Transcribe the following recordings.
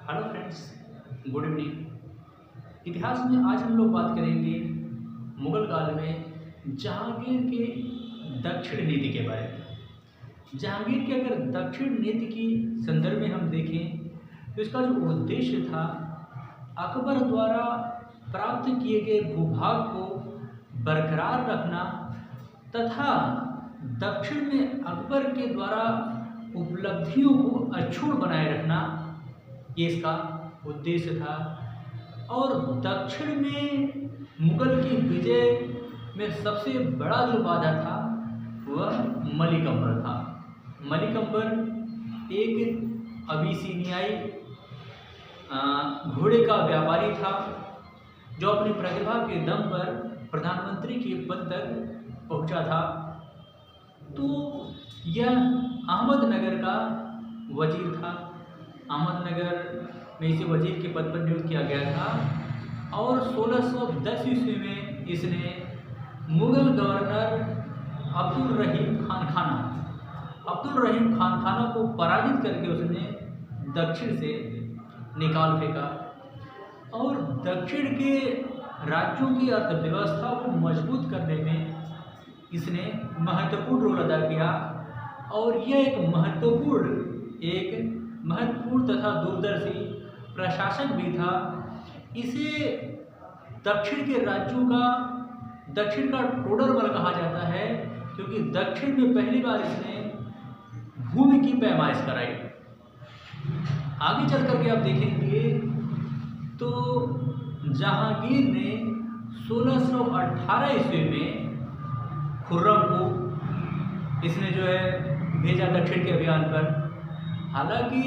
Hello friends, good evening. इतिहास में आज हम लोग बात करेंगे मुगल काल में जहांगीर के दक्षिण नीति के बारे में। जहांगीर के अगर दक्षिण नीति की संदर्भ में हम देखें तो इसका जो उद्देश्य था, अकबर द्वारा प्राप्त किए गए भूभाग को बरकरार रखना तथा दक्षिण में अकबर के द्वारा उपलब्धियों को अक्षुण्ण बनाए रखना, ये इसका उद्देश्य था। और दक्षिण में मुगल की विजय में सबसे बड़ा जो बाधा था वह मलिक अंबर था। मलिक अंबर एक अबिसिनियाई घोड़े का व्यापारी था जो अपनी प्रतिभा के दम पर प्रधानमंत्री के पद तक पहुंचा था। तो यह अहमदनगर का वजीर था। अहमदनगर में इसे वजीर के पद पर नियुक्त किया गया था और 1610 ईस्वी में इसने मुगल गवर्नर अब्दुल रहीम खान खाना को पराजित करके उसने दक्षिण से निकाल फेंका और दक्षिण के राज्यों की अर्थव्यवस्था को मजबूत करने में इसने महत्वपूर्ण रोल अदा किया। और यह एक महत्वपूर्ण तथा दूरदर्शी प्रशासक भी था। इसे दक्षिण के राज्यों का दक्षिण का टोडरमल कहा जाता है, क्योंकि दक्षिण में पहली बार इसने भूमि की पैमाइश कराई। आगे चल करके आप देखेंगे तो जहांगीर ने 1618 ईस्वी में खुर्रम को इसने जो है भेजा दक्षिण के अभियान पर। हालांकि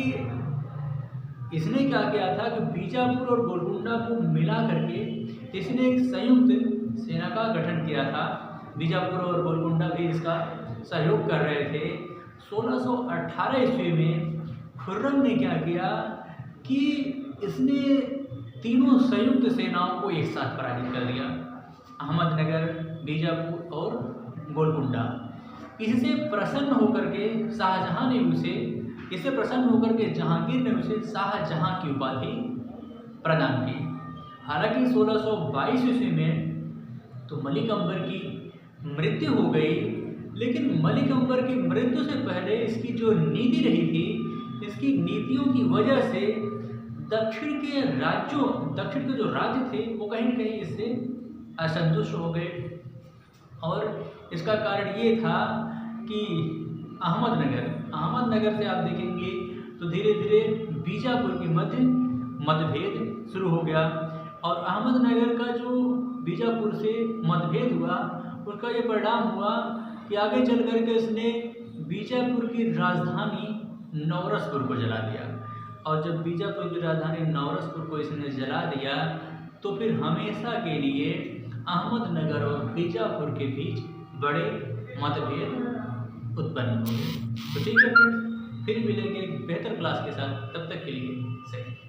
इसने क्या किया था कि बीजापुर और गोलकुंडा को मिला करके इसने एक संयुक्त सेना का गठन किया था। बीजापुर और गोलकुंडा भी इसका सहयोग कर रहे थे। 1618 ईस्वी में खुर्रम ने क्या किया कि इसने तीनों संयुक्त सेनाओं को एक साथ पराजित कर दिया, अहमदनगर, बीजापुर और गोलकुंडा। इससे प्रसन्न होकर के जहांगीर ने उसे शाहजहां की उपाधि प्रदान की। हालांकि 1622 ईस्वी में तो मलिक अंबर की मृत्यु हो गई, लेकिन मलिक अंबर की मृत्यु से पहले इसकी जो नीति रही थी, इसकी नीतियों की वजह से दक्षिण के जो राज्य थे वो कहीं न कहीं इससे असंतुष्ट हो गए। और इसका कारण ये था कि अहमदनगर से आप देखेंगे तो धीरे धीरे बीजापुर के मध्य मतभेद शुरू हो गया। और अहमदनगर का जो बीजापुर से मतभेद हुआ, उसका ये परिणाम हुआ कि आगे चल कर के इसने बीजापुर की राजधानी नौरसपुर को जला दिया। और जब बीजापुर की राजधानी नौरसपुर को इसने जला दिया तो फिर हमेशा के लिए अहमदनगर और बीजापुर के बीच बड़े मतभेद उत्पन्न हुए। तो ठीक है फ्रेंड्स, फिर मिलेंगे एक बेहतर क्लास के साथ। तब तक के लिए सही।